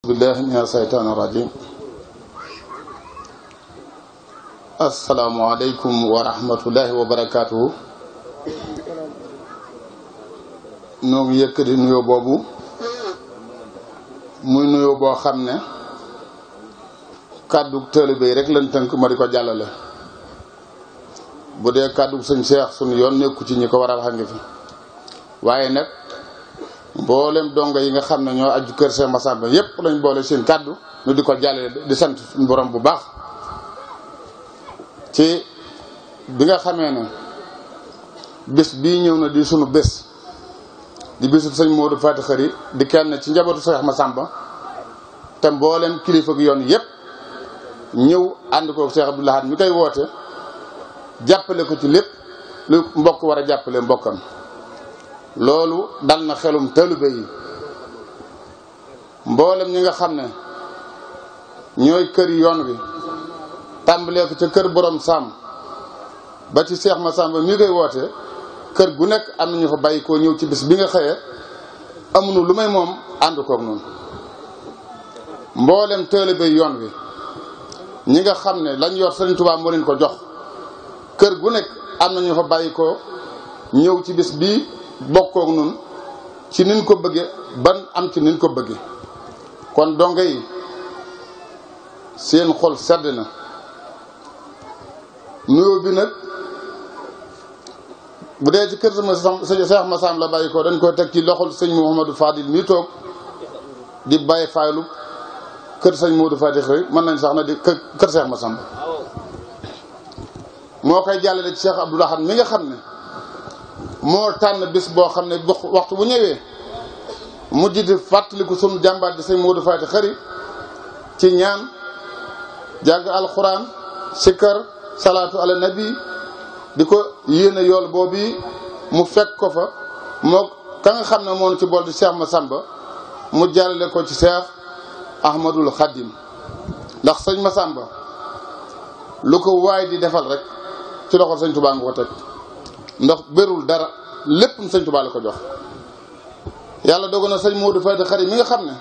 billahi mina shaytaani rajim. Asalaamaaleykum wa rahmatullahi wa barakaatuhu. noo ngi yëkkati nuyoo boobu muy nuyoo boo xam ne kàddu taalibe yi rek lañ tënk ma di ko jàllale. bu dee kàddu sëñ Cheikh sunu yoon nekku ci ñi ko war a wax a ngi fi waaye nag mboolem donga yi nga xam ne ñoo aju kër Cheikh Massamba yépp lañ boole seen kàddu ñu di ko jàllale di sant suñu borom bu baax ci bi nga xamee ne bés bii ñëw na di sunu bés di bésu sëñ Modou Faty Khary di kenn ci njabootu Cheikh Massamba te mboolem kilifa gi yoon yépp ñëw ànd ko Cheikh Abdou Lahad mi koy woote jàppale ko ci lépp lu mbokk war a jàppale mbokkam. loolu dal na xelum taalibe yi mboolem ñi nga xam ne ñooy kër yoon wi tàmbalee ko ca kër borom Sam ba ci Cheikh Massamba mi koy woote kër gu nekk am nañu fa bàyyi koo ñëw ci bis bi nga xëyee amuñu lu may moom ànd koog noonu. mboolem taalibe yoon wi ñi nga xam ne lañ yor Sëriñ Tuubaa moo leen ko jox kër gu nekk am nañu fa bàyyi koo ñëw ci bis bii bokkook nun ci nin ko bëgge ban am ci nin ko bëgge. kon donga yi seen xol sedd na. nuyoo bi nag bu dee ci kër Cheikh Massamba la bàyyi ko dañ koy teg ci loxol sëñ Mouhamadou Fadil mi toog di bàyyi faylu kër sëñ Modou Faty Khary mën nañ sax na di kër Cheikh Massamba moo koy jàllale ci Cheikh Abdou Lahad mi nga xam ne moo tànn bis boo xam ne waxtu bu ñëwee mu di fàttaliku sunu jàmbaat di sëñ Modou Faty Khary ci ñaan jàng alxuraan sikkar salaatu ala nabi di ko yéene yool boobu mu fekk ko fa moo ka nga xam ne moom ci bool di Cheikh Massamba mu jàllale ko ci Cheikh Ahmadul Khadim ndax sëñ Massamba lu ko waay di defal rek ci loxol sëñ Tuubaa nga ko teg ndax bérul dara lépp sëñ Tuubaa la ko jox. yàlla dogal na sëñ Modou Faty Khary mi nga xam ne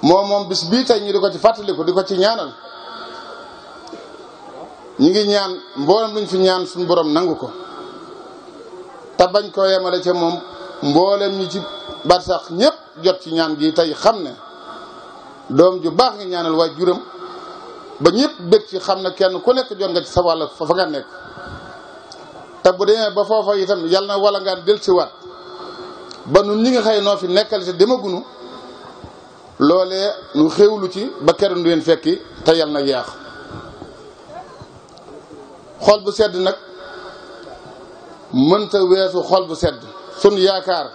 moom bis bii tey ñu di ko ci fàttaliku di ko ci ñaanal ñu ngi ñaan mboolem luñ fi ñaan suñu borom nangu ko te bañ koo yemale ca moom mboolem ñi ci barsax ñépp jot ci ñaan gi tey xam ne doom ju baax nga ñaanal waay juram ba ñëpp bëgg ci xam ne kenn ku nekk jot nga ci sa wàll fa nga nekk. te bu demee ba foofa itam yal na wala ngaan del si waat ba nun ñi nga xëy noo fi nekkal te demagunu loolee nu xéewlu ci ba keroog du leen fekki te yal na yeex. xol bu sedd nag mënta weesu xol bu sedd sun yaakaar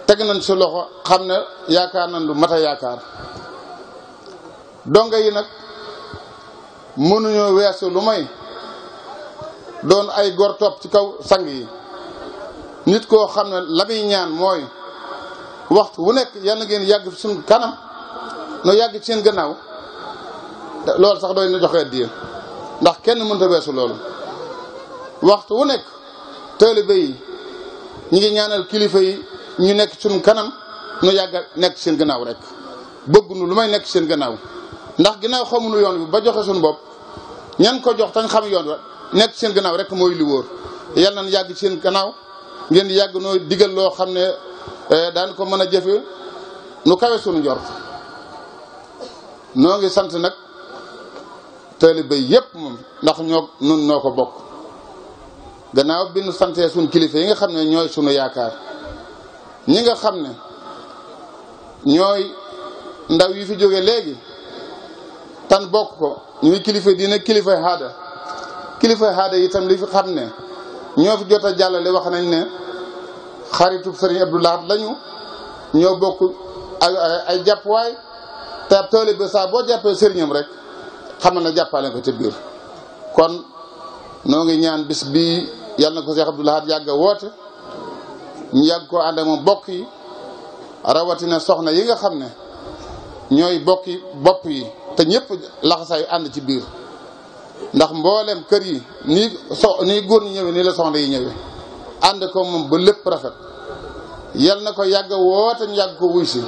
teg nañ si loxo xam ne yaakaar nañ lu mat a yaakaar. donga yi nag mënuñoo weesu lu may doon ay gor topp ci kaw sang yi nit koo xam ne la muy ñaan mooy waxtu wu nekk yal na ngeen yàgg suñ kanam no yàgg ci seen gannaaw loolu sax doy na joxe addiya ndax kenn mënta weesu loolu. waxtu wu nekk taalibe yi ñu ngi ñaanal kilifa yi ñu nekk suñ kanam no yàgg nekk seen gannaaw rek bëgguñu lu may nekk seen gannaaw ndax ginnaaw xamuñu yoon bi ba joxe suñu bopp ñan ko jox tañ xam yoon wa nekk seen gannaaw rek mooy li wóor. yal nañ yàgg seen gannaaw ngeen yàgg noo digal loo xam ne daan ko mën a jëfe nu kawe suñu njort. noo ngi sant nag taalibe yépp moom ndax nun noo ko bokk gannaaw bi nu santee suñu kilifa yi nga xam ne ñooy suñu yaakaar ñi nga xam ne ñooy ndaw yi fi jóge léegi tan bokk ko ñuy kilifa dina kilifa haada itam li fi xam ne ñoo fi jot a jàllale wax nañ ne xaritu Sëriñ Abdou Lahad lañu ñoo bokk ay jàppuwaay te taalibe saa boo jàppee sëriñam rek xam na jàppale ko ci biir. kon noo ngi ñaan bis bii yàlla na ko Cheikh Abdou Lahad yàgg a woote ñu yàgg koo ànd ak moom bokk yi rawatina soxna yi nga xam ne ñooy bokki bopp yi te ñëpp laxasaayu ànd ci biir ndax mboolem kër yi nii góor ñi ñëwee nii la soxna yi ñëwee ànd ko moom ba lépp rafet yal na ko yàgg woote ñu yàgg ko wuy si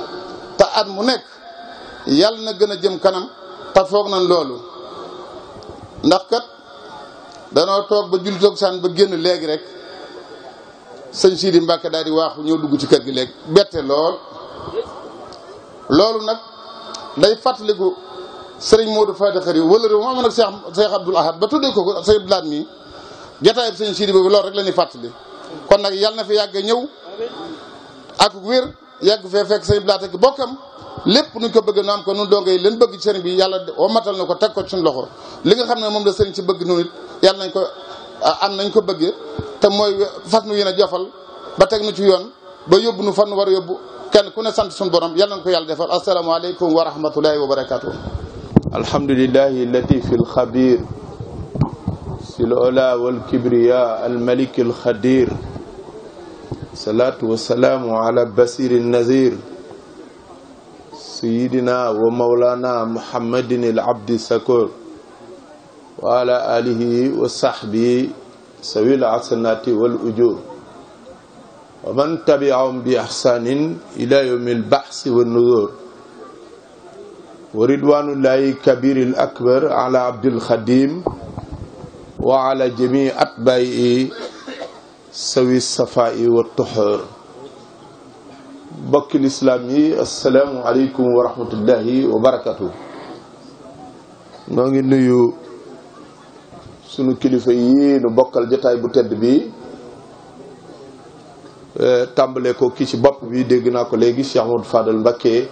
te at mu nekk yàlla na gën a jëm kanam te foog nañ loolu ndax kat danoo toog ba julli toog saan ba génn léegi rek sëñ Sidi Mbacke daal di waaxu ñëw dugg ci kër gi léegi bette loolu nag day fàttaliku sëriñ Modou Fati Xari wala réew moom nag Cheikh Abdoul Ahad ba tuddee ko sëñ Abdoul Ahad mi jotaay bi sëñ Sidi boobu loolu rek la ñuy fàttali kon nag yàlla na fi yàgg ñëw ak wér yàgg fee fekk sëñ Abdoul Ahad ak bokkam lépp nuñ ko bëgg nu am ko nun dongo yi leen bëgg ci sëriñ bi yàlla womatal na ko teg ko ci suñu loxo li nga xam ne moom la sëriñ ci bëgg noonu it yàlla nañ ko am nañ ko bëggee te mooy fas nu yéen a jofal ba teg nu ci yoon ba yóbbu nu fan nu war a yóbbu kenn ku ne sant suñu borom yàlla nañ ko yàlla defal asalaamaaleykum wa rahmatullahi wa barakatuh alhamdulillahi latifi alxabir sil ola walkibriya almalik alxadir salatu wasalaamu ala basiri nazir sayidina wa maulana muhammadin alabdi sakur wa ala alihi wa sahbihi sawil hasanati wal ujur wa man tabi'ahum bi ihsanin ila yawmi al-ba'si wan nuzur wa ridwanullahi kabiril akbar ala abdil khadim wa ala jami' atba'i sawi safai wa tuhur bokki lislaam yi assalaamu aleykum wa rahmatullahi wa barakatuh noo ngi nuyu sunu kilifa yi nu bokkal jotaay bu tedd bi tàmbale ko ki ci bopp bi dégg naa ko léegi Cheikh Modou Fadal Mbacké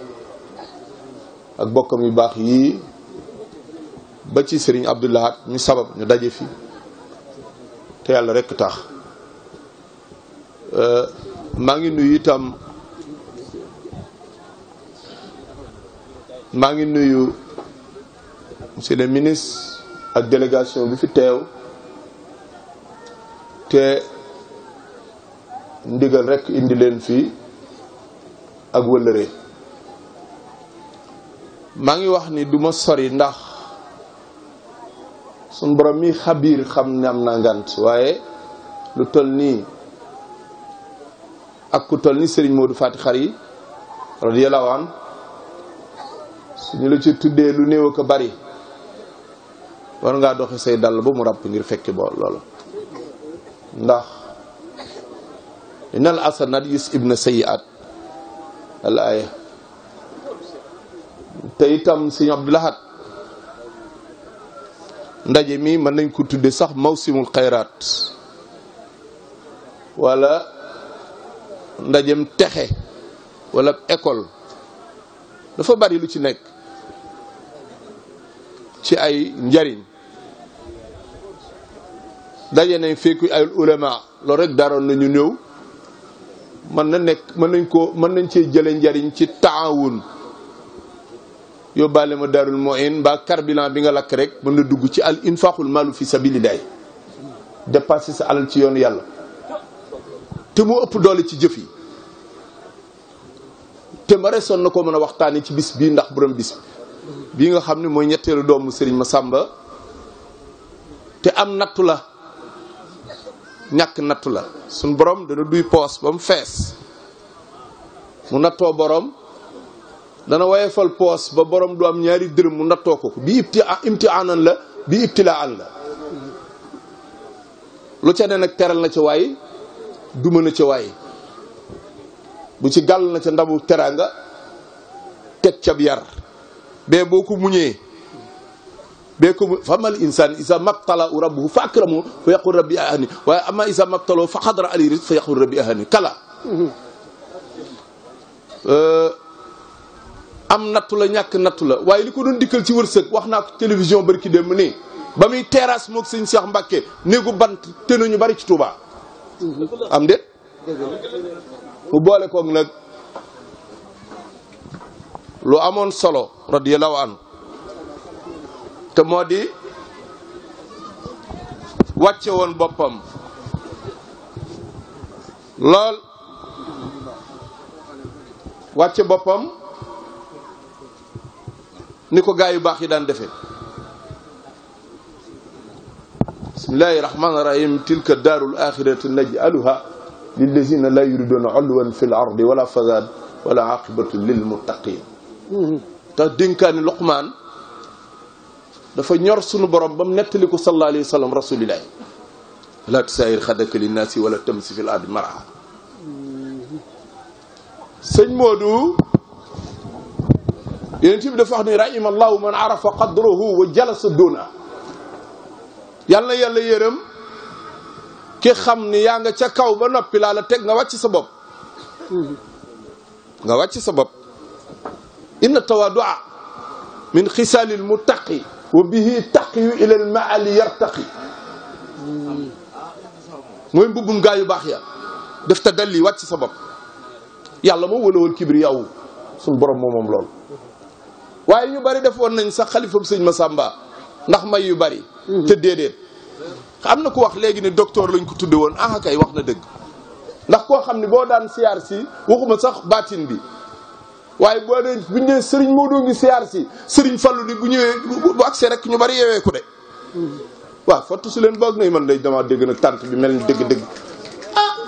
ak bokkam yu baax yi ba ci Serigne Abdoul Ahad mi sabab ñu daje fi te yàlla rekk tax maa ngi nuyu itam maa ngi nuyu monsieur le ministre ak délégation bi fi teew te ndigal rekk indi leen fii ak wëllëre maa ngi wax ni du ma sori ndax suñ borom mi xabiir xam ne am naa ngant waaye lu toll nii ak ku toll ni Serigne Modou Fati Xari radiyallahu an suñu la ci tuddee lu néew ko bari war ngaa doxe say dàll ba mu ràpp ngir fekki boo loolu ndax innal hasanat yuzhibna sayyi'at al aya te itam Sëñ Abdoul Ahad ndaje mi mën nañ ko tudde sax mawsimul xayraat wala ndajem texe wala école dafa bari lu ci nekk ci ay njariñ daje nañ fekk ay ulama loolu rek daroon nañu ñëw mën nañ cee jële njariñ ci taawun yóbbaale ma darul moin mbaa carburant bi nga lakk rek mën na dugg ci al infaqul malu fi sabilillah dépasser sa alal ci yoonu yàlla te moo ëpp doole ci jëf yi te ma resoon na ko mën a waxtaani ci bis bii ndax borom bis bii nga xam ne mooy ñetteelu doomu Serigne Massamba te am nattu la ñàkk nattu la suñ borom dana duy poos ba mu fees mu nattoo borom dana woyefal poos ba borom du am ñaari dërëm mu nattoo ko bi imtihaanan la bi ibtilaan la lu ca ne nag teral na ca waay duma na ca waay bu ci gàll na ca ndabu teraanga teg cab yar bee boo ko muñee bee ko famal insaan isa mabtala u rabbuhu fa akramu fa yaqul rabbi ahani waaye ama isa mabtaloo fa xadara ali rizq fa yaqul rabbi ahani kala am nattu la ñàkk nattu la waaye li ko doon dikkal ci wërsëg wax naa ko télévision barki dem nii ba muy terrasse moog sëñ Cheikh Mbacké néegu bant te nañu bari ci Touba am déet mu boole koog nag lu amoon solo radiyallahu anhu te moo di wàcce woon boppam lool wàcce boppam ni ko gaa yu baax yi daan defee bismillahi rahmaani rahim tilka daarul axirati naj'aluha lillazina la yuriduna ulwan fil ardi wala fasad wala aqibatu lil muttaqin tax dénkaani Luqmaan dafa ñor sunu borom ba mu nettali ko sallallahu alayhi wa sallam rasulillahi la tusaayir xadaka linnaasi wala tamsi fil ardi mara. sëñ Modou yonent bi dafa wax ni rahima allahu man arafa qadrahu wa jalasa duna. yàlla na yàlla yërëm ki xam ni yaa nga ca kaw ba noppi laa la teg nga wàcc sa bopp. nga wàcc sa bopp. inna tawadua min xisaalil muttaqi wa bihi taqiyu ila al maali yartaqi. mooy mbubbum gaa yu baax ya def ta dalli wàcc sa bopp. yàlla moo wëlawal kibri yow suñu borom moom loolu. waaye ñu bari defoon nañ sax xalifam sëñ Massamba ndax may yu bari. te déedéet am na ku wax léegi ne docteur lañ ko tudde woon ah kay wax na dëgg ndax koo xam ne boo daan siyaar si waxuma sax baatin bi waaye boo dee bu ñu nee Serigne Modou ngi siyaar si Serigne Fallou ni bu ñëwee bu agsee rek ñu bari yeewee ko de. waaw fottu su leen boog na man day dama dégg nag tànt bi mel ni dëgg-dëgg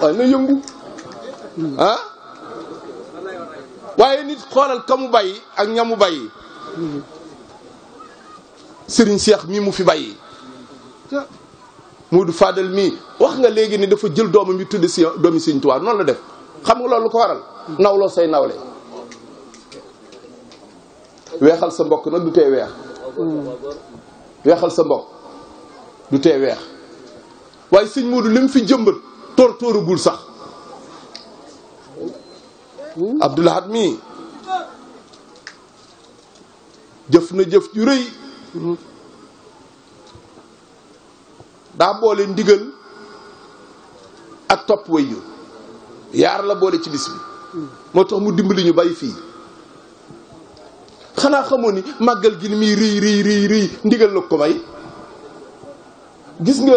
waaye na yëngu waaye nit xoolal ka mu bàyyi ak ñamu bàyyi. Serigne Cheikh mii mu fi bàyyi Modou Fadel mii wax nga léegi ni dafa jël doomam yu tudde si doomi Serigne Touba noonu la def xam nga loolu lu ko waral nawloo say nawle weexal sa mbokk nag du tee weex weexal sa mbokk du tee weex waaye Serigne Modou li mu fi jëmbat tóoragul sax Abdoulahad mii jëf na jëf ju rëy daa boole ndigal ak topp waajur yaar la boole ci bis bi moo tax mu dimbali ñu bàyyi fii xanaa xamoo ni màggal gi ni muy rëy ndigal la ko may gis nga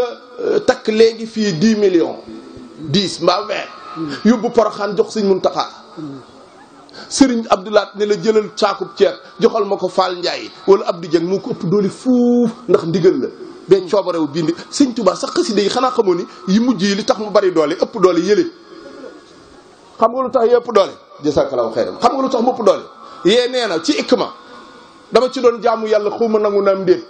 takk léegi fii 10 millions 10 mbaa 20 yóbbu Poroxaan jox Sëñ Muntaxa Sëriñ Abdoulaat ne la jëlal caakub ceeb joxal ma ko Fall Ndiaye wala Abdou Dieng moo ko ëpp doole fuuf ndax ndigal la bee coobarewu bindi Sëñ Tuubaa sax xasida yi xanaa xamoo ni yi mujj yi li tax mu bari doole ëpp doole yële xam nga lu tax yi ëpp doole jazakallahu xayran xam nga lu tax mu ëpp doole yee nee na ci ikma dama ci doon jaamu yàlla xawma nangu naam déet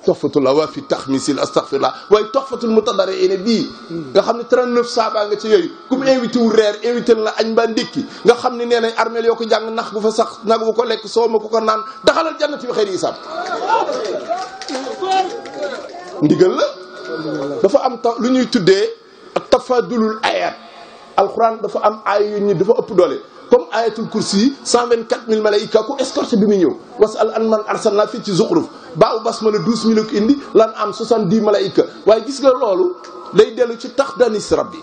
toxfatul awaafi taxmisil astaghfirullah waaye toxfatul mutadariina bii nga xam ne 39 saaba nga ci yooyu ku mu invité wul reer invité la añ mbaa ndékki nga xam ne nee nañ armeel yoo ko jàng nax gu fa sax nag bu ko lekk soo ma ko naan daxalal jannati bi xëyri isaab ndigal la dafa am lu ñuy tuddee tafadulul ayat alquran dafa am ay yu ñi dafa ëpp doole comme ayatul kursi yi 124000 malaïka ku escorté bi muy ñëw wasal an man arsalna fii ci zuxruf baaw basmala 12000 la ko indi lan am 70 malaïka waaye gis nga loolu day dellu ci tax danis rabbi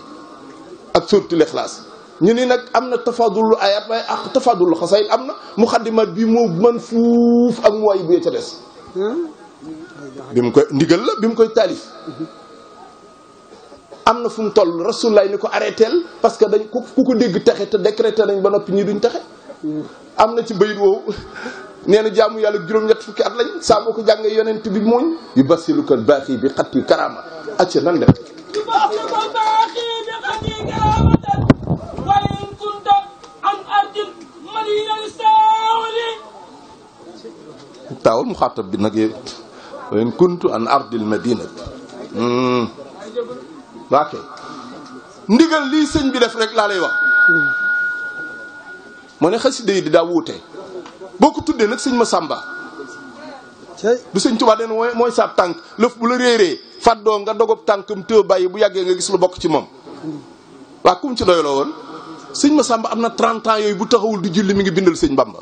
ak suratul ixlaas ñu ni nag am na tafadulu ayat waaye ak tafadulu xasayid am na muxaddimat bi moo man fuuf ak mu waay bu ca des bi mu koy ndigal la bi mu koy taalif am na fu mu toll rasulullah ni ko arrêteel parce que dañ ku ko dégg texe te décrété nañ ba noppi ñi duñ texe am na ci bayit woowu nee na jaamu yàlla juróom-ñett fukki at lañ saa boo ko jàngee yonent bi mooñ yu basilukal baaxi bi xatti karama acca nan def taawul mu xaatab bi nag yéen wa in kuntu an ardil madinati waa kay ndigal lii sëñ bi def rek laa lay wax moo ne xasida yi di daa wuute boo ko tuddee nag sëñ Massamba du sëñ Tuubaa den mooy saab tànk lëf bu la réeree fàddoo nga dogob tànkam të bàyyi bu yàggee nga gis lu bokk ci moom waa kum ci doyloo woon sëñ Massamba am na 30 ans yooyu bu taxawul di julli mi ngi bindal sëñ Bamba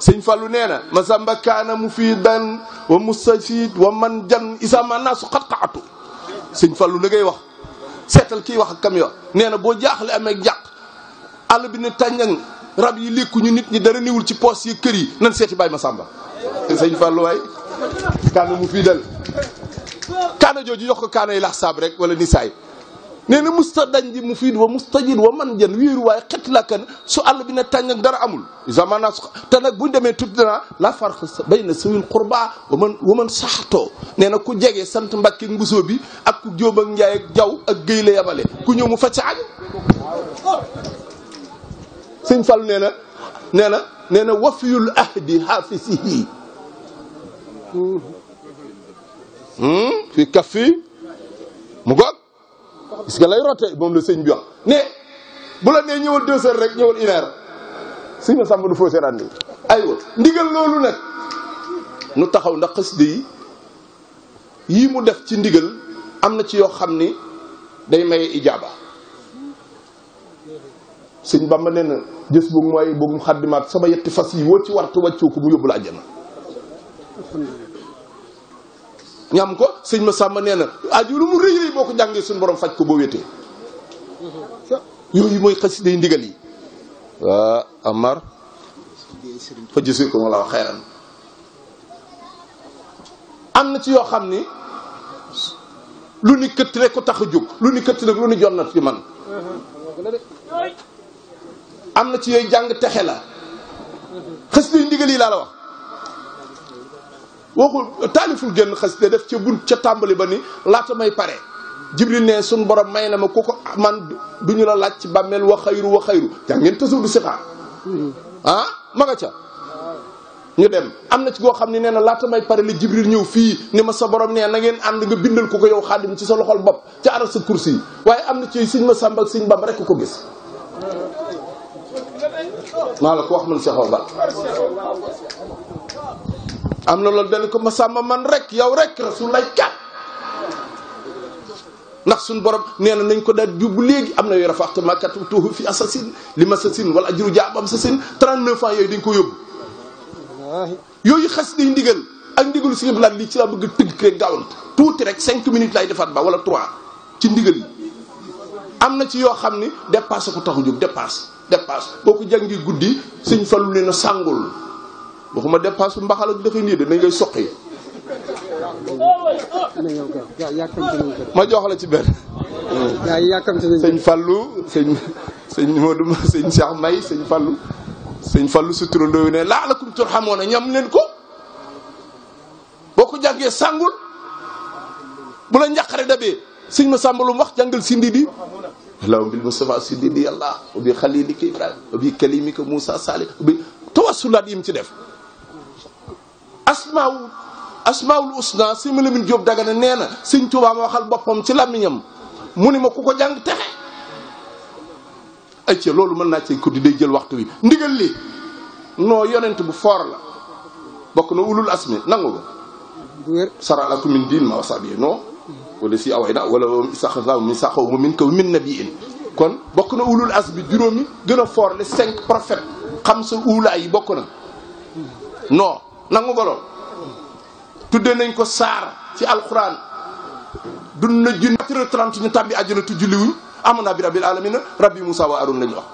sëñ Fallou nee na Massamba kaana mufiidan wa mustafid wa man jan isa ma naasu xatxaatu sëñ Fallou la ngay wax seetal kii wax ak kam yo nee na boo jaaxle amee jàq àll bi ne tàññang rab yi lekkuñu nit ñi dara niwul ci poos yi kër yi nan seeti Baye Massamba sëñ Fallou waay kaana mufiidan kaana jooju jox ko kaana yi lax saab rek wala nisaay nee na musta dañ di mufiid wa mustajid wa man jan wéeru waaye xet la kan su àll bi ne tàññang dara amul zamana su te nag buñ demee tudd naa la farq bayna sawil qurba wa man saxatoo nee na ku jege sant Mbàkke mbusoo bi ak ku jóob ak njaay ak jaw ak géy la yabale ku ñëw mu facc añ sëñ Fall nee na wafiyul ahdi haafisihi fi kaffi mu goog gis nga lay rote moom la sëñ bi wax ne bu la nee ñëwal 2 heures rek ñëwal 1 heure sëñ ma sàmm du foo seeraan ni aywa ndigal loolu nag nu taxaw ndax xasida yi yii mu def ci ndigal am na ci yoo xam ni day maye ijaaba sëñ Bamba nee na jës boog mooy boog mu xaddimaat sama yetti fas yi woo ci wartu wàccoo ko mu yóbbu la àjjana ñam ko sëñ ma sàmba nee na aju lu mu rëy rëy boo ko jàngee suñu borom faj ko boo wéetee yooyu mooy xasida yi ndigal yi waa Amar fa jësee ko ma la wax xeeran am na ci yoo xam ni lu ni këtt rek ko tax a jóg lu ni këtt rek lu ni jot na ci man am na ci yooyu jàng texe la xasida yi ndigal yi laa la wax waxul taaliful génn xasida def ca bunt ca tàmbali ba ni laata may pare Jibril ne suñ borom may na ma ku ko man duñu la laaj ci bàmmeel wa xayru jàng ngeen tësu du sixaar ah ma nga ca ñu dem am na ci goo xam ne nee na laata may pare la Jibril ñëw fii ni ma sa borom nee na ngeen ànd nga bindal ko yow Xaadim ci sa loxol bopp ca aral sa kursi yi waaye am na ci sëñ ma Sàmba ak sëñ Bamba rek ko gis maa la ko wax man Cheikh Ba am na loolu dañ ko ma Sàmba man rek yow rek Rasul lay kat ndax suñu borom nee na nañ ko daal jubbu léegi am na yooyu rafaxte ma kattuhu fi assasine li ma sasin wala ajuru jaabam sasin 39 ans yooyu dañ ko yóbbu yooyu xas day ndigal ak ndigalu si blaat lii ci laa bëgg tëgg rek gaawal tuuti rek 5 minutes lay defaat ba wala 3 ci ndigal yi am na ci yoo xam ni dépasse ko taxu jóg dépasse boo ko jàngi guddi sëñ Fallu ne na sàngul waxuma dépasse mbaxal ak dafay nii de nañ ngay soqi ma jox la ci benn sëñ Fallu sëñ Modou sëñ Cheikh May sëñ Fallu su turandoo ne laalakum turhamoona ñam leen ko boo ko jàngee sàngul bu la njàqare dabee sëñ ma sàmbalum wax jàngal sindi di allahumma bil mustafa sindi di yàlla ubi xalilika ibrahim ubi kalimika moussa salih ubi tawassulaat yi mu ci def asmaul usna si ma Lamin Jóob Dagana nee na sëñ Tuubaa ma waxal boppam ci làmmiñam mu ni ma ku ko jàng texe ay ci loolu mën naa ci ko di day jël waxtu wi ndigal li noo yonent bu foor la bokk na ulul asmi nangu ko sara lakum min diin ma wasabi non wala si awayda wala saxaw mi saxaw mu min kaw min nabiin kon bokk na ulul asmi juróomi gën a foor les 5 prophètes xam sa uulaa yi bokk na non nangu ko lool tudde nañ ko saar ci alquran dund na junni 4h30 ñu tàbbi àjjana tu julliwuñ amana bi rabbil alamin rabbi Musa wa Arun lañu wax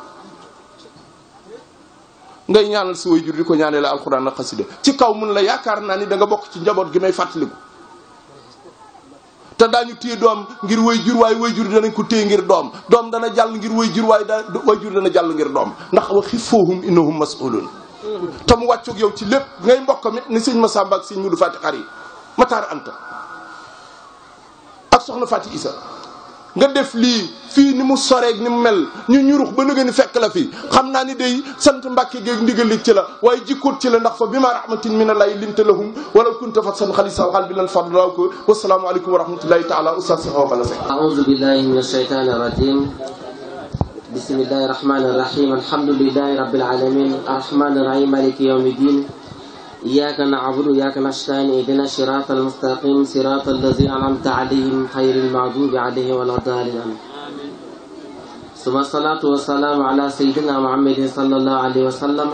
ngay ñaanal si way jur di ko ñaanee la alquran na xasida ci kaw mun la yaakaar naa ni da nga bokk ci njaboot gi may fàttaliku te daañu téye doom ngir way jur waaye way jur danañ ko téye ngir doom dana jàll ngir way jur waaye way jur dana jàll ngir doom ndax wa xifuhum innahum mas'ulun te mu wàccoog yow ci lépp ngay mbokk mit ni sëñ Masamba ak sëñ Mudu Fati Xari Matar Anta ak soxna Fati Isa nga def lii fii ni mu soreeg ni mu mel ñu ñurux ba nëgë ni fekk la fii xam naa ni day sant Mbàkke géeg ndigal li ci la waaye jikkoot ci la ndax fa bi ma rahmatin min allahi linta lahum wala kunta fatsan xalisa xal bi lan fadlaw ko wasalaamu aleykum wa rahmatullahi taala oustaz si xaw bala fekk aoudu billahi min ashaytani rajim bismillahi rahmani rahim alhamdulillahi rabbil alamin arrahmani rahim maliki yawmi din إياك نعبد وإياك نستعين اهدنا الصراط المستقيم صراط الذين أنعمت عليهم غير المغضوب عليهم ولا الضالين ثم الصلاة والسلام على سيدنا محمد صلى الله عليه وسلم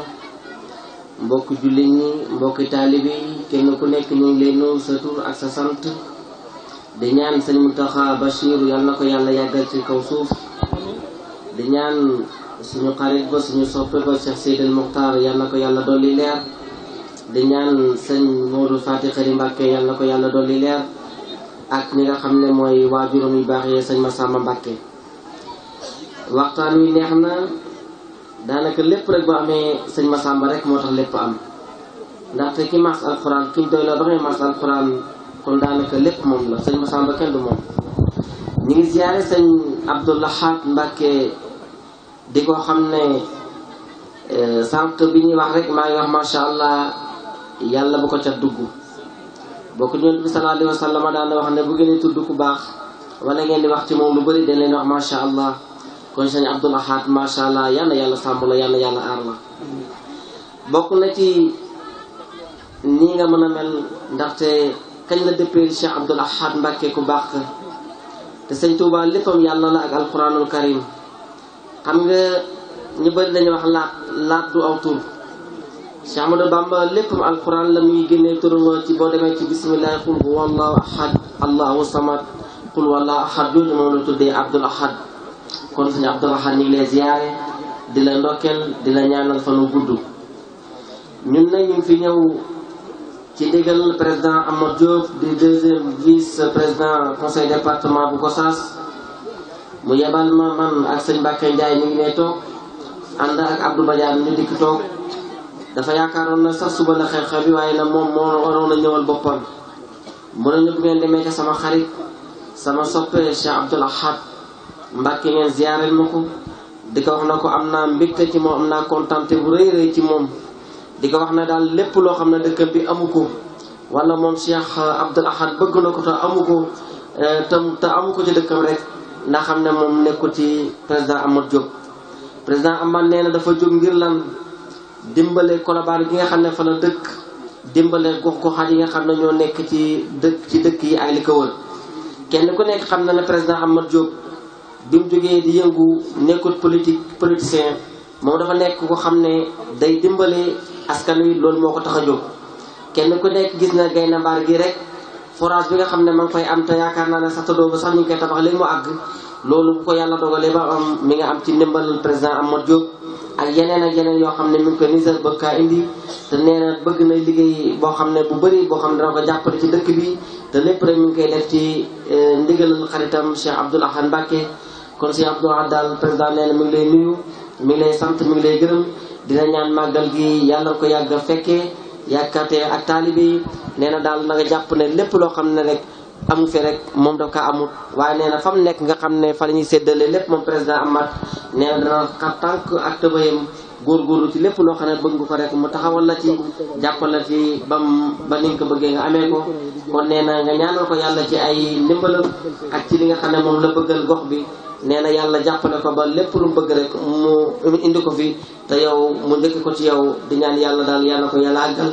mbokk jullit ñi mbokk taalibe yi kenn ku nekk ñu ngi lay nuyu sa tur ak sa sant di ñaan sëñ Muntaxa Bachir yal na ko yàlla yàggal ci kaw suuf di ñaan suñu xarit ba suñu soppe ba Cheikh Seydil Muxtaar yal na ko yàlla dolli leer di ñaan sëñ Modou Fati Xari Mbàkke yal na ko yàlla dolli leer ak ñi nga xam ne mooy waajuram yu baax yee sëñ Massamba Mbàkke waxtaan wi neex na daanaka lépp rek bu amee sëñ Massamba rek moo tax lépp am ndaxte ki mas alxuraan ki doy la ba ngay mas alxuraan kon daanaka lépp moom la sëñ Massamba kenn du moom ñu ngi ziyaare sëñ Abdoulahat Mbàkke di ko xam ne sànq bi ñuy wax rek maa ngi wax macha allah yàlla bu ko ca dugg bokk Yonent bi sallallahu alayhi wa sallam daan na wax ne bu ngeen di tudd ku baax wala ngeen di wax ci moom lu bëri dañ leen wax macha allah kon sëñ Abdoul Ahad macha allah yal na yàlla sàmm la yal na yàlla aar la bokk na ci nii nga mën a mel ndaxte kañ la dëppee Cheikh Abdoul Ahad Mbacké ku baax ka te sëñ Touba léppam yàlla la ak alquranul karim xam nga ñu bëri dañuy wax laat du aw tur Cheikh Ahmadou Bamba léppam alquran la muy génnee turam ci boo demee ci bisimilah qul huwa allahu ahad allahu samad qul wallahu ahad jooju moom la tuddee Abdoul Ahad kon sëñ Abdoul Ahad ñu ngi lay ziyaare di la ndokkeel di la ñaanal fanu gudd ñun nag ñu ngi fi ñëw ci ndigal président Amadou Diop di deuxième vice président conseil département bu Gossas mu yebal ma man ak sëñ Mbacké Ndiaye ñu ngi ne toog ànd ak Abdou Badiane ñu dikk toog dafa yaakaaroon na sax suba la xew-xew bi waaye nag moom moo waroon a ñëwal boppam mu ne ñu bu ngeen demee ca sama xarit sama soppe Cheikh Abdoul Ahad Mbacké ngeen ziyaareel ma ko di ko wax na ko am naa mbégte ci moom am naa kontaante bu rëy rëy ci moom di ko wax ne daal lépp loo xam ne dëkkam bi amu ko wala moom Cheikh Abdoul Ahad bëgg na ko te amu ko te amu ko ci dëkkam rek ndax xam ne moom nekkul ci président Amadou Diop président Amadou nee na dafa jóg ngir lan dimbale Colobane gi nga xam ne fa la dëkk dimbale gox-goxaat yi nga xam ne ñoo nekk ci dëkk yi ak li ko wër kenn ku nekk xam na ne président Amadou Diop bi mu jógee di yëngu nekkul politicien moom dafa nekk ko xam ne day dimbale askan wi loolu moo ko tax a jóg kenn ku nekk gis na Gaynde Mbaar gi rek forage bi nga xam ne ma ngi fay am te yaakaar naa ne sax te doo ba sax ñu ngi koy tabax léegi mu àgg loolu bu ko yàlla dogalee ba am mi nga am ci ndimbalal président Amadou Diop ak yeneen yoo xam ne mi ngi koy nisar bëgg kaa indi te nee na bëgg na liggéey boo xam ne bu bëri boo xam ne dana ko jàppale ci dëkk bi te lépp rek mi ngi koy def ci ndigalal xaritam Cheikh Abdoul Ahad Mbacké kon Cheikh Abdoul Ahad daal président nee na mi ngi lay nuyu mi ngi lay sant mi ngi lay gërëm dina ñaan màggal gi yàlla ko yàgg a fekkee yàkkate ak taalibe yi nee na daal na nga jàpp ne lépp loo xam ne rek amu fi rek moom daf kaa amut waaye nee na fa mu nekk nga xam ne fa la ñuy séddale lépp moom président Amath nee na dana xam tànk ak tëbayam góorgóorlu ci lépp loo xam ne bëgg nga ko rek mu taxawal la ci jàppal la ci ba ni nga ko bëggee nga amee ko kon nee na nga ñaanal ko yàlla ci ay ndimbalam ak ci li nga xam ne moom la bëggal gox bi nee na yàlla jàppale ko ba lépp lu mu bëgg rek mu indi ko fi te yow mu njëkk ko ci yow di ñaan yàlla daal yàlla ko yàlla àggal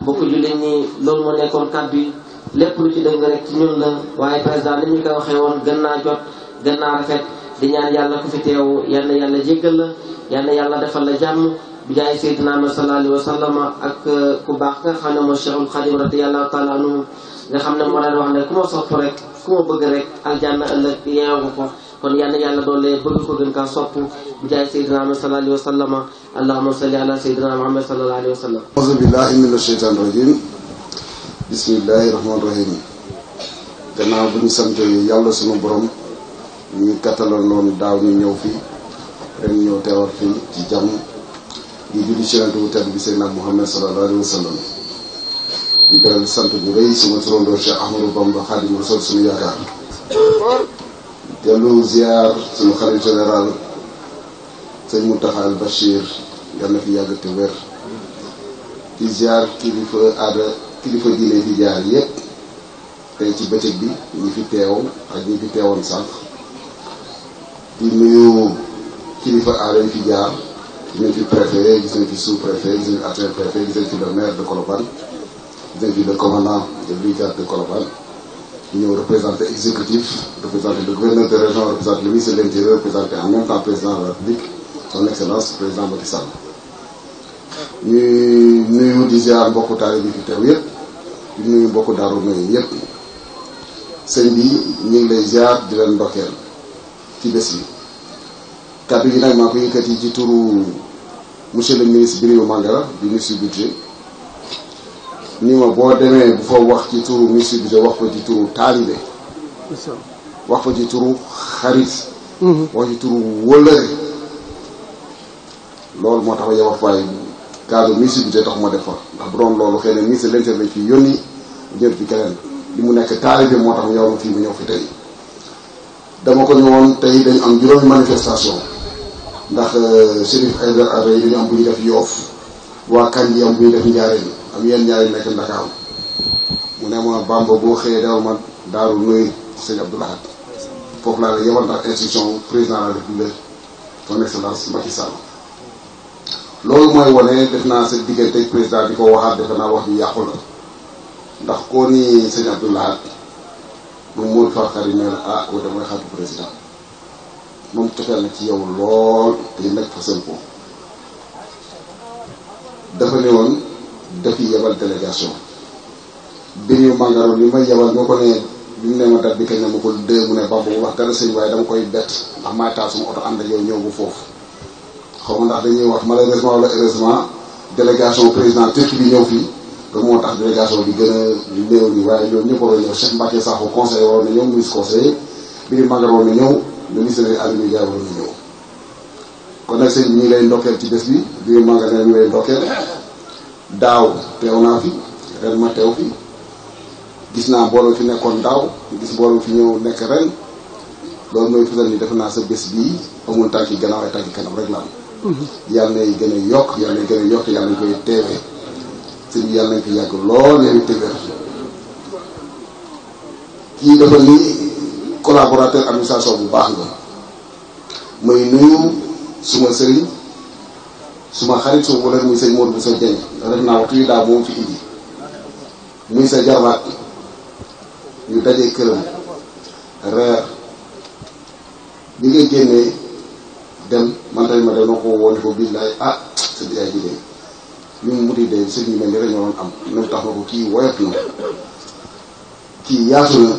bokku jullit ñi loolu moo nekkoon kàddu yi lépp lu ci dëng rek ci ñun la waaye président ni ñu koy waxee woon gën naa jot gën naa rafet di ñaan yàlla ku fi teew yal na yàlla jéggal la yal na yàlla defal la jàmm bi jaay Seydina Muhammad sallallahu alayhi wa sallam ak ku baax nga xam ne mooy Cheikhul Khadim radiyallahu taala anhu nga xam ne moo daan wax ne ku ma sopp rek ku ma bëgg rek aljanna ëllëg yeewu nga ko kon yal na yàlla doole bëgg ko gën kaa sopp bi jaay Seydina Muhammad sallallahu alayhi wa sallam allahumma salli ala Seydina Muhammad sallallahu alayhi wa sallam auzu billahi mina shaytaani rajim bismillahi rahmaani rahim gannaaw bu ñu sant yàlla sunu borom ñu kattaloon noonu daaw ñu ñëw fii ren ñëw teewal fii ci jàmm di julli ci Yonent bu tedd bi Seydina Muhammad sallallahu alayhi wa sallam di beral sant bu rëy suma turandoo Cheikh Ahmadou Bamba Xaadimu Rasuul suñu yaakaar dellu ziar suñu xarit général sëñ Mountakha Al Bachir yal na fi yàgg te wér di ziar kilifa aada kilifa diine fi jaar yépp tey ci bëccëg bi ñi fi teew ak ñi fi teewoon sànq di nuyu kilifa aada yi fi jaar gis nañ fi préfet gis nañ fi sous préfet gis nañ fi adjoint préfet gis nañ fi le maire de Colobane gis nañ fi le commandant de brigade de Colobane ñu ñëw représenté exécutif représenté le gouverneur de région représenté le ministre de l'Intérieur représenté en même temps président de la République son excellence président Macky Sall ñuy nuyu di ziar mbokku taalibe bi fi teew yépp di nuyu mbokku Daaru Nay yépp sëñ bi ñu ngi lay ziar di leen ndokkeel ci bés bi kàddu yi nag maa ko yëkkati ci turu monsieur le ministre Birima Mangara du ministre du budget ni ma boo demee bu fa wax ci turu ministre du budget wax ko ci turu taalibe wax ko ci turu xarit wax ci turu wëllëre loolu moo tax yow wax waaye cadre ministre du budget tax ma def fa ndax bu doon loolu xëy na ministre de l'Intérieur lañ fi yónni jël fi keneen li mu nekk taalibe moo tax yow ma fii mu ñëw fi tey dama ko ñëwoon tey dañu am juróomi manifestation ndax Chérif Aïdara yi dañu am bu ñu def Yoof waa Kanji am bu ñu def Njaaréem am yenn ñaari nekk Ndakaaru mu ne ma Bamba boo xëyee dewal ma daaru nuyu sëñ Abdou Lahad foofu laa la yebal ndax instruction président de la République son excellence Macky Sall loolu mooy wane def naa sa diggante président di ko waxaat defe naa wax bi yàqu la ndax koo ni sëñ Abdou Lahad moom Modou Fakar yi ne la ah koo damay xaatu président moom tefeel na ci yow lool te nekk fa seen ko dafa ne woon dafi yebal délégation bi ñu màngaroon li may yebal moo ko ne bi mu ne ma dat bi kañ ne ma ko dee mu ne Bamba bu wax dara sëñ waaye dama koy bett ndax maay taal suma oto ànd ak yow ñëw bu foofu xaw ma ndax dañuy wax malheureusement wala heureusement délégation président Turquie bi ñëw fii loolu moo tax délégation bi gën a néew nii waaye ñoom ñëpp waroon ñëw Cheikh Mbacké Sakho conseiller waroon na ñëw ministre conseiller bi ñu màngar waroon na ñëw ministre de Aliou Ndiaye waroon na ñëw kon nag sëñ bi ñu ngi lay ndokkeel ci bés bi bi ñu màngar ne ñu lay ndokkeel daaw teew naa fi ren ma teew fi gis naa mbooloo fi nekkoon daaw gis mbooloo fi ñëw nekk ren loolu mooy fisal ni defe naa sa bés bii amul tànki gannaaw ay tànki kanam rek la am yàlla nay gën a yokk yàlla nay gën a yokk yàlla nañ koy teewee sëñ bi yàlla nañ fi yàgg lool yow téwér kii dafa ni collaborateur administration bu baax nga muy nuyu suma sëriñ suma xarit suma wala muy sëñ Modou Bousso Dieng def naa waxtu yi daaw moom fi indi muy sa jarbaat ñu dajee këram reer bi nga génnee dem man tamit ma dem na ko woon ko billaay ah sa yaay ji de ñun muti de sëñ yu mel ni rek ñoo doon am même tax na ko kii woyof na kii yaatu na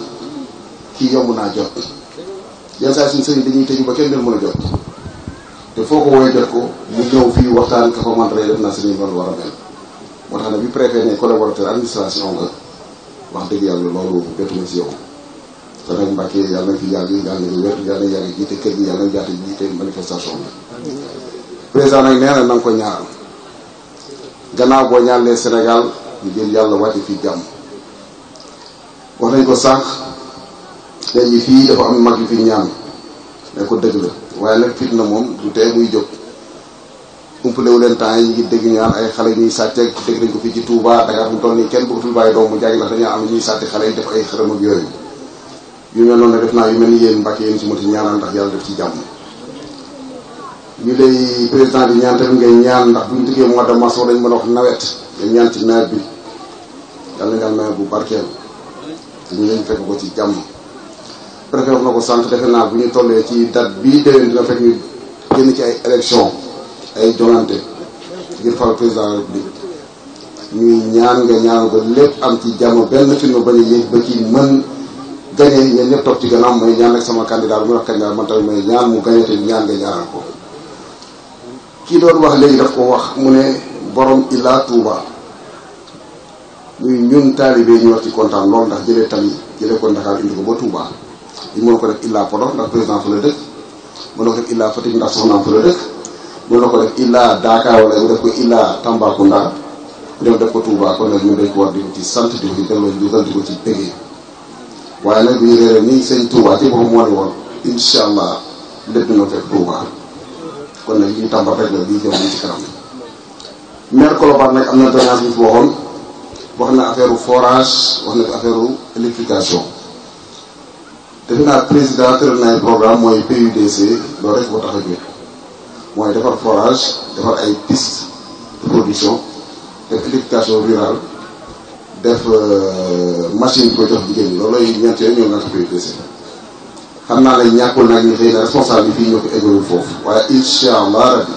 kii yomb naa jot yenn saa suñu sëñ dañuy tëju ba kenn del mën a jot te foo ko woowee jot ko mu ñëw fii waxtaan ka fa mantre def naa sëñ loolu war a mel moo tax na bi préfet ne collaborateur administration nga wax dëgg yàlla loolu bettu na si yow kon nag Mbacke yàlla nañ fi yàgg yàlla nañu wér yàlla nañ yàgg jiite kër gi yàlla nañ jaate jiite manifestation bi président nag nee na nga ko ñaaral gannaaw boo ñaanlee Sénégal ñu jël yàlla wàcce fii jàmm wax nañ ko sànq léegi fii dafa am mag yu fi ñaan ne ko dëgg la waaye nag fitna moom du tee muy jóg umpalewu leen temps yi ngi dégg ñu naan ay xale ñuy sàcceeg dégg nañ ko fii ci Touba Dakar fu mu toll nii kenn bëggatul bàyyi doom mu jàggi ndax dañoo am ñuy sàcc xale yi def ay xërëm ak yooyu yu mel noonu def naa yu mel ni yéen Mbacke yéen si mati ñaanal ndax yàlla def ci jàmm ñu lay président di ñaan tamit ngay ñaan ndax bu ñu diggee mois de mars dañ mën a wax nawet nga ñaan ci nawet bi yàlla nga nawet bu barkeel te ñu leen fekk ko ci jàmm préfet wax na ko sant defe naa bu ñu tollee ci date bii déwén dina fekk ñu génn ci ay élection ay joŋante ngir fal président de la République ñuy ñaan nga ñaan ko lépp am ci jàmm benn film bañ a yéeg ba kii mën gañe ñeen ñëpp topp ci gannaaw mooy ñaan ak sama candidat bu muy wax candidat man tamit mooy ñaan mu gañe te ñaan nga ñaanal ko kii doon wax léegi daf ko wax mu ne borom Ila Touba muy ñun taalibe ñu wax ci kontaan lool ndax jëlee tali jëlee ko Dakar indi ko ba Touba ñu mën ko def Ila Podor ndax président fa la dëkk mën na ko def Ila Fatick ndax soxnaam fa la dëkk mën na ko def Ila Dakar wala mu def ko Ila Tambacounda dem def ko Touba kon nag ñu dañ ko war di ko ci sant di ko ci delloo njukkal di ko ci bëggee waaye nag bu ñu réeré nii sëñ Touba ci boppam moo ne woon incha allah lépp dina fekk Touba kon nag ñu tàmbal rek la lii jëm ci kanam maire Colobane nag am na doléance bi fi waxoon wax na affaire forage wax na affaire électrification defe naa président tëral na ay programme mooy PUDC loolu rek boo tax a jóg mooy defar forage defar ay piste de production def électrification rurale def machine bi ko jox jigéen ñi loolu lay ñeent yooyu ñëw nga ko PUDC xam naa ne ñàkkul nag ñu xëy na responsable bi fii ñoo ko évolué foofu waaye incha allah rabbi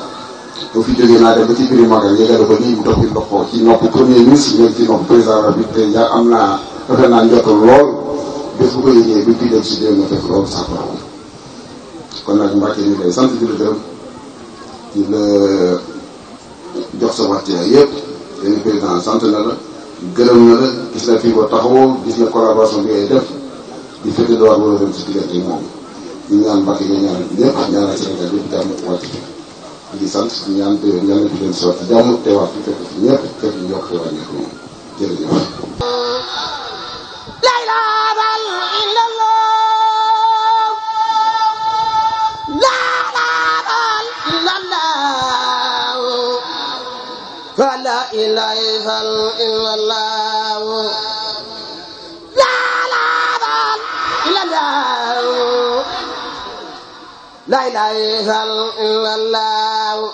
boo fi jógee naa dem ba ci biir magal yéegale ko nii mu toog ci loxo ci nopp premier ministre ñëw ci nopp président rabbi te yaa am naa defe naa njott lool bés bu ko yëgee bi fii dem si déem na fekk loolu sax borom kon nag Mbacke ñu lay sant di la gërëm di la jox sa waxtuwaay yëpp yéen président sant na la gërëm na la gis na fii ko taxawoo gis na collaboration bi ngay def di fekk dowaat wala dem si diggante moom ñu ñaan Mbacke nga ñaanal ñëpp ñaanal Sénégal yëpp jàmm wàcc fi di sant ñaan te yàlla na fi leen sotti jàmm te waat fi fekk fi ñëpp fekk ñu yokk te wàññeeku moom jërëjëf La فلا إله إلا الله لا إله إلا الله لا إله إلا الله